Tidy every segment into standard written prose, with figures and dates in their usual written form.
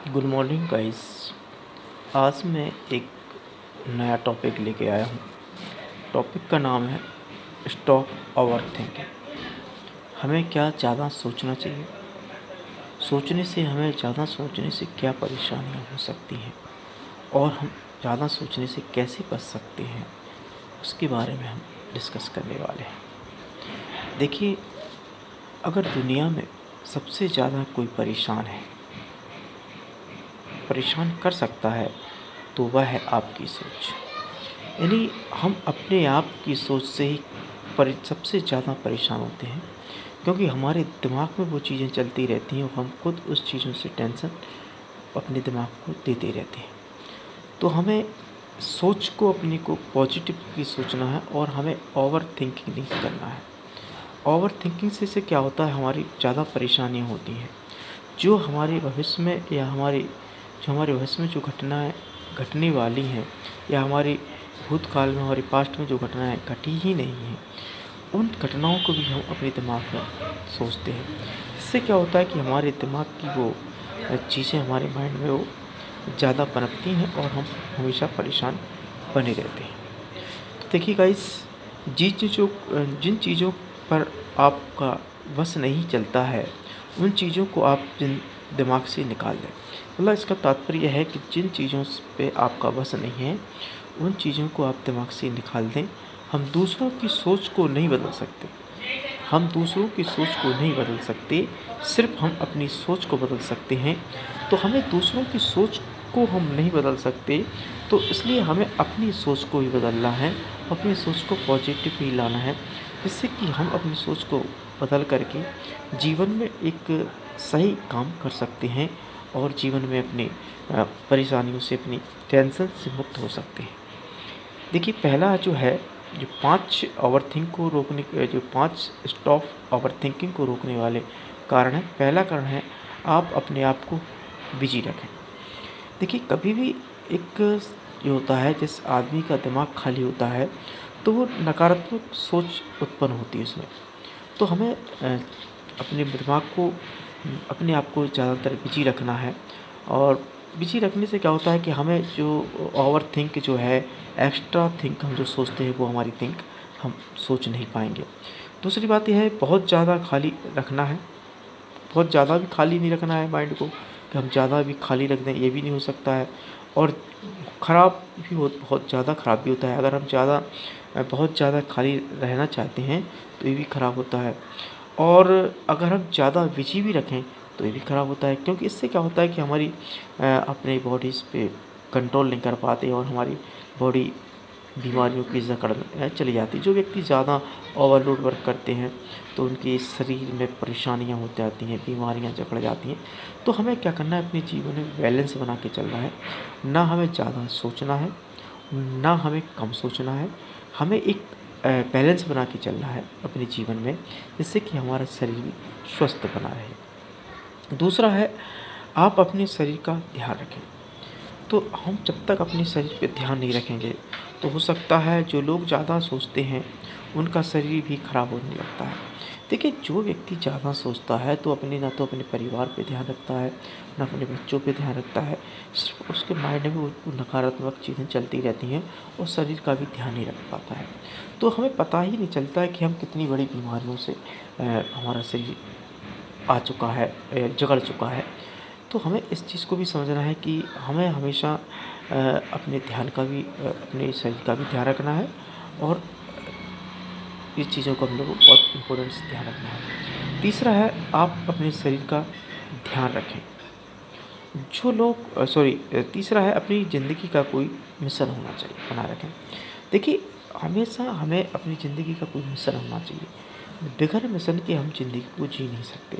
Good morning guys. आज मैं एक नया टॉपिक लेके आया हूँ। टॉपिक का नाम है स्टॉप ओवर थिंकिंग। हमें क्या ज़्यादा सोचना चाहिए, ज़्यादा सोचने से क्या परेशानियाँ हो सकती हैं और हम ज़्यादा सोचने से कैसे बच सकते हैं, उसके बारे में हम डिस्कस करने वाले हैं। देखिए, अगर दुनिया में सबसे ज़्यादा कोई परेशान कर सकता है तो वह है आपकी सोच। यानी हम अपने आप की सोच से ही सबसे ज़्यादा परेशान होते हैं, क्योंकि हमारे दिमाग में वो चीज़ें चलती रहती हैं और हम खुद उस चीज़ों से टेंशन अपने दिमाग को देते रहते हैं। तो हमें सोच को अपनी को पॉजिटिवली सोचना है और हमें ओवर थिंकिंग नहीं करना है। ओवर थिंकिंग से क्या होता है, हमारी ज़्यादा परेशानियाँ होती हैं जो हमारे भविष्य में या हमारे भविष्य में जो घटनाएँ घटने वाली हैं या हमारे भूतकाल में, हमारे पास्ट में जो घटनाएँ घटी ही नहीं हैं, उन घटनाओं को भी हम अपने दिमाग में सोचते हैं। इससे क्या होता है कि हमारे दिमाग की वो चीज़ें हमारे माइंड में वो ज़्यादा पनपती हैं और हम हमेशा परेशान बने रहते हैं। तो देखिए गाइस, जिन चीज़ों पर आपका वश नहीं चलता है, उन चीज़ों को आप दिमाग से निकाल दें। मतलब इसका तात्पर्य है कि जिन चीज़ों पे आपका वश नहीं है, उन चीज़ों को आप दिमाग से निकाल दें। हम दूसरों की सोच को नहीं बदल सकते, सिर्फ हम अपनी सोच को बदल सकते हैं। तो हमें दूसरों की सोच को हम नहीं बदल सकते, तो इसलिए हमें अपनी सोच को ही बदलना है, अपनी सोच को पॉजिटिव ही लाना है, जिससे कि हम अपनी सोच को बदल करके जीवन में एक सही काम कर सकते हैं और जीवन में अपनी परेशानियों से, अपनी टेंशन से मुक्त हो सकते हैं। देखिए, पहला जो है, जो 5 स्टॉप ओवर थिंकिंग को रोकने वाले कारण है। पहला कारण है, आप अपने आप को बिजी रखें। देखिए, कभी भी एक जो होता है, जिस आदमी का दिमाग खाली होता है तो वो नकारात्मक सोच उत्पन्न होती है उसमें। तो हमें अपने दिमाग को, अपने आप को ज़्यादातर बिजी रखना है। और बिजी रखने से क्या होता है कि हमें जो ओवर थिंक जो है, एक्स्ट्रा थिंक हम जो सोचते हैं, वो हमारी थिंक हम सोच नहीं पाएंगे। दूसरी बात यह है, बहुत ज़्यादा खाली रखना है। बहुत ज़्यादा भी खाली नहीं रखना है माइंड को, कि हम ज़्यादा भी खाली रख दें, ये भी नहीं हो सकता है। और ख़राब भी बहुत ज़्यादा ख़राब भी होता है। अगर हम बहुत ज़्यादा खाली रहना चाहते हैं तो ये भी ख़राब होता है। और अगर हम ज़्यादा बिजी भी रखें तो ये भी ख़राब होता है, क्योंकि इससे क्या होता है कि हमारी अपने बॉडीज़ पे कंट्रोल नहीं कर पाते और हमारी बॉडी बीमारियों की जकड़ में चली जाती है। जो व्यक्ति ज़्यादा ओवरलोड वर्क करते हैं तो उनके शरीर में परेशानियाँ हो जाती हैं, बीमारियाँ जकड़ जाती हैं। तो हमें क्या करना है, अपने जीवन में बैलेंस बना के चलना है। ना हमें ज़्यादा सोचना है, ना हमें कम सोचना है। हमें एक बैलेंस बना के चलना है अपने जीवन में, जिससे कि हमारा शरीर भी स्वस्थ बना रहे। दूसरा है, आप अपने शरीर का ध्यान रखें। तो हम जब तक अपने शरीर पे ध्यान नहीं रखेंगे तो हो सकता है जो लोग ज़्यादा सोचते हैं उनका शरीर भी खराब होने लगता है। देखिए, जो व्यक्ति ज़्यादा सोचता है तो ना तो अपने परिवार पे ध्यान रखता है, ना अपने बच्चों पे ध्यान रखता है। सिर्फ उसके माइंड में वो नकारात्मक चीज़ें चलती रहती हैं और शरीर का भी ध्यान नहीं रख पाता है। तो हमें पता ही नहीं चलता है कि हम कितनी बड़ी बीमारियों से हमारा शरीर आ चुका है, जकड़ चुका है। तो हमें इस चीज़ को भी समझना है कि हमें हमेशा अपने शरीर का भी ध्यान रखना है और इस चीज़ों को हम लोग को बहुत इम्पोर्टेंट से ध्यान रखना है। तीसरा है, आप अपने शरीर का ध्यान रखें। तीसरा है, अपनी ज़िंदगी का कोई मिशन होना चाहिए, बना रखें। देखिए, हमेशा हमें अपनी ज़िंदगी का कोई मिशन होना चाहिए। बगैर मिशन के हम ज़िंदगी को जी नहीं सकते।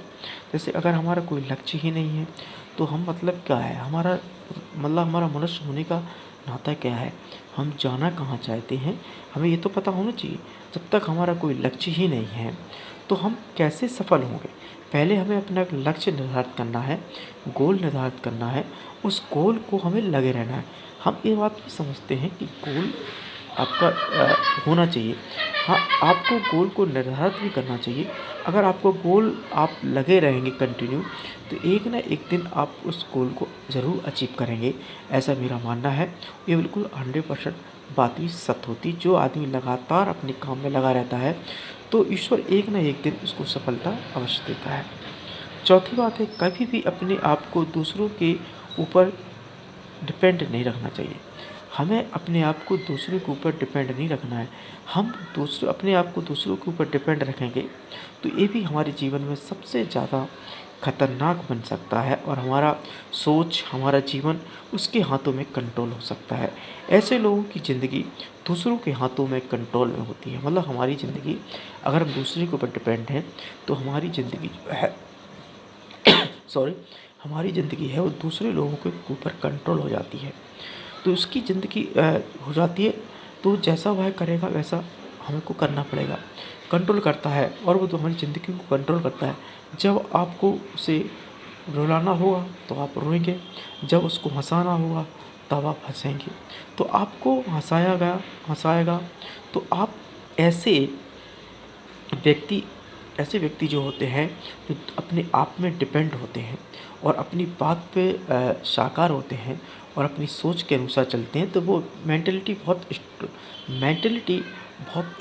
जैसे अगर हमारा कोई लक्ष्य ही नहीं है तो हम मतलब क्या है, हमारा मनुष्य होने का नाता क्या है, हम जाना कहाँ चाहते हैं, हमें ये तो पता होना चाहिए। जब तक हमारा कोई लक्ष्य ही नहीं है तो हम कैसे सफल होंगे। पहले हमें अपना एक लक्ष्य निर्धारित करना है, गोल निर्धारित करना है, उस गोल को हमें लगे रहना है। हम ये बात भी समझते हैं कि गोल आपका होना चाहिए। हाँ, आपको गोल को निर्धारित भी करना चाहिए, अगर आपको गोल आप लगे रहेंगे कंटिन्यू, तो एक ना एक दिन आप उस गोल को ज़रूर अचीव करेंगे, ऐसा मेरा मानना है। ये बिल्कुल 100% बात भी सत्य होती है। जो आदमी लगातार अपने काम में लगा रहता है, तो ईश्वर एक ना एक दिन उसको सफलता अवश्य देता है। चौथी बात है, कभी भी अपने आप को दूसरों के ऊपर डिपेंड नहीं रखना चाहिए। हमें अपने आप को दूसरों के ऊपर डिपेंड नहीं रखना है। हम दूसरे अपने आप को दूसरों के ऊपर डिपेंड रखेंगे, तो ये भी हमारे जीवन में सबसे ज़्यादा खतरनाक बन सकता है, और हमारा सोच, हमारा जीवन उसके हाथों में कंट्रोल हो सकता है। ऐसे लोगों की ज़िंदगी दूसरों के हाथों में कंट्रोल में होती है। मतलब हमारी ज़िंदगी, अगर हम दूसरे के ऊपर डिपेंड हैं, तो हमारी ज़िंदगी जो है सॉरी हमारी ज़िंदगी है वो दूसरे लोगों के ऊपर कंट्रोल हो जाती है। तो उसकी ज़िंदगी हो जाती है, तो जैसा वह करेगा वैसा हमको करना पड़ेगा। कंट्रोल करता है, और वो तो हमारी ज़िंदगी को कंट्रोल करता है। जब आपको उसे रुलाना होगा तो आप रोएंगे, जब उसको हंसाना होगा तब आप हंसेंगे। तो आपको हंसाएगा, तो आप ऐसे व्यक्ति ऐसे व्यक्ति जो होते हैं, जो अपने आप में डिपेंड होते हैं और अपनी बात पे साकार होते हैं और अपनी सोच के अनुसार चलते हैं, तो वो मेंटलिटी बहुत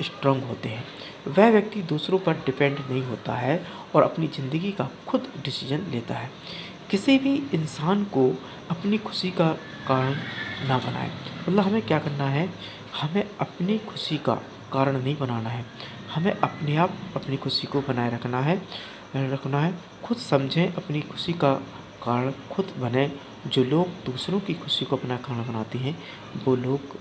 स्ट्रांग होते हैं। वह व्यक्ति दूसरों पर डिपेंड नहीं होता है और अपनी ज़िंदगी का खुद डिसीजन लेता है। किसी भी इंसान को अपनी खुशी का कारण ना बनाएं। मतलब हमें क्या करना है, हमें अपनी खुशी का कारण नहीं बनाना है। हमें अपने आप अपनी खुशी को बनाए रखना है। खुद समझें, अपनी खुशी का कारण खुद बनें। जो लोग दूसरों की खुशी को अपना कारण बनाते हैं, वो लोग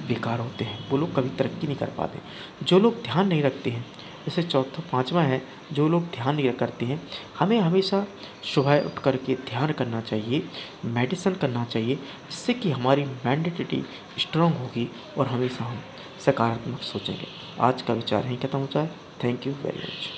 बेकार होते हैं, वो लोग कभी तरक्की नहीं कर पाते। जो लोग ध्यान नहीं रखते हैं, जैसे चौथा पाँचवा है, जो लोग ध्यान नहीं करते हैं, हमें हमेशा सुबह उठ कर के ध्यान करना चाहिए, मेडिटेशन करना चाहिए, जिससे कि हमारी मेंटालिटी स्ट्रांग होगी और हमेशा हम सकारात्मक सोचेंगे। आज का विचार यहीं खत्म होता है। Thank you very much.